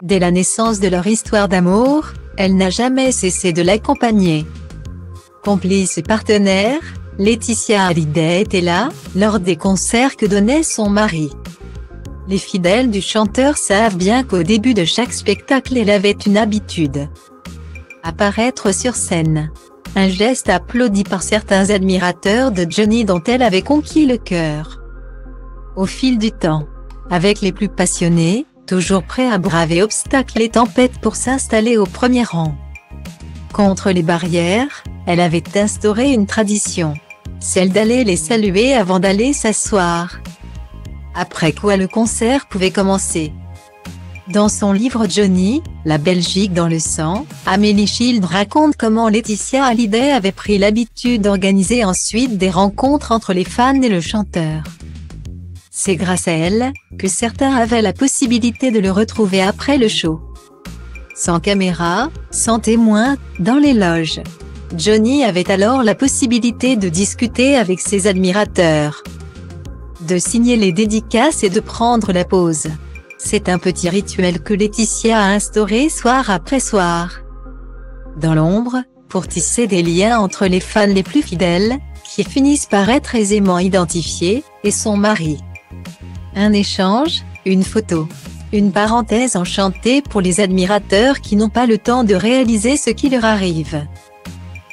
Dès la naissance de leur histoire d'amour, elle n'a jamais cessé de l'accompagner. Complice et partenaire, Laetitia Hallyday était là, lors des concerts que donnait son mari. Les fidèles du chanteur savent bien qu'au début de chaque spectacle elle avait une habitude. Apparaître sur scène. Un geste applaudi par certains admirateurs de Johnny dont elle avait conquis le cœur. Au fil du temps, avec les plus passionnés, toujours prêts à braver obstacles et tempêtes pour s'installer au premier rang. Contre les barrières, elle avait instauré une tradition, celle d'aller les saluer avant d'aller s'asseoir. Après quoi le concert pouvait commencer. Dans son livre Johnny, la Belgique dans le sang, Amélie Child raconte comment Laetitia Hallyday avait pris l'habitude d'organiser ensuite des rencontres entre les fans et le chanteur. C'est grâce à elle, que certains avaient la possibilité de le retrouver après le show. Sans caméra, sans témoin, dans les loges. Johnny avait alors la possibilité de discuter avec ses admirateurs, de signer les dédicaces et de prendre la pause. C'est un petit rituel que Laetitia a instauré soir après soir. Dans l'ombre, pour tisser des liens entre les fans les plus fidèles, qui finissent par être aisément identifiés, et son mari. Un échange, une photo. Une parenthèse enchantée pour les admirateurs qui n'ont pas le temps de réaliser ce qui leur arrive.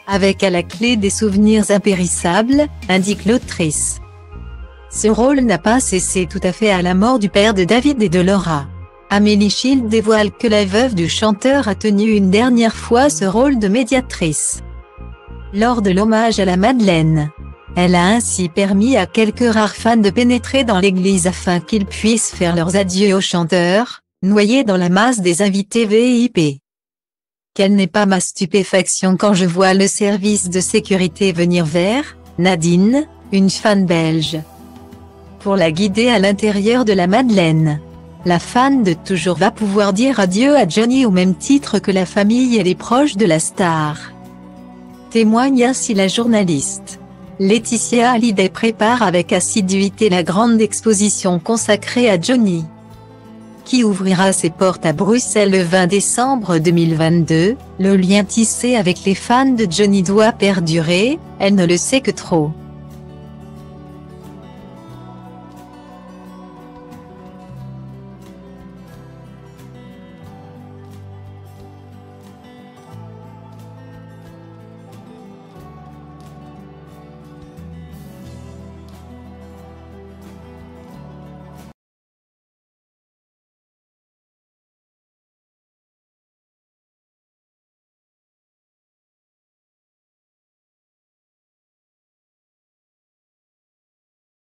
Avec à la clé des souvenirs impérissables, indique l'autrice. Ce rôle n'a pas cessé tout à fait à la mort du père de David et de Laura. Amélie Child dévoile que la veuve du chanteur a tenu une dernière fois ce rôle de médiatrice. Lors de l'hommage à la Madeleine. Elle a ainsi permis à quelques rares fans de pénétrer dans l'église afin qu'ils puissent faire leurs adieux au chanteur, noyé dans la masse des invités VIP. Quelle n'est pas ma stupéfaction quand je vois le service de sécurité venir vers Nadine, une fan belge, pour la guider à l'intérieur de la Madeleine. La fan de toujours va pouvoir dire adieu à Johnny au même titre que la famille et les proches de la star. Témoigne ainsi la journaliste. Laetitia Hallyday prépare avec assiduité la grande exposition consacrée à Johnny, qui ouvrira ses portes à Bruxelles le 20 décembre 2022. Le lien tissé avec les fans de Johnny doit perdurer, elle ne le sait que trop.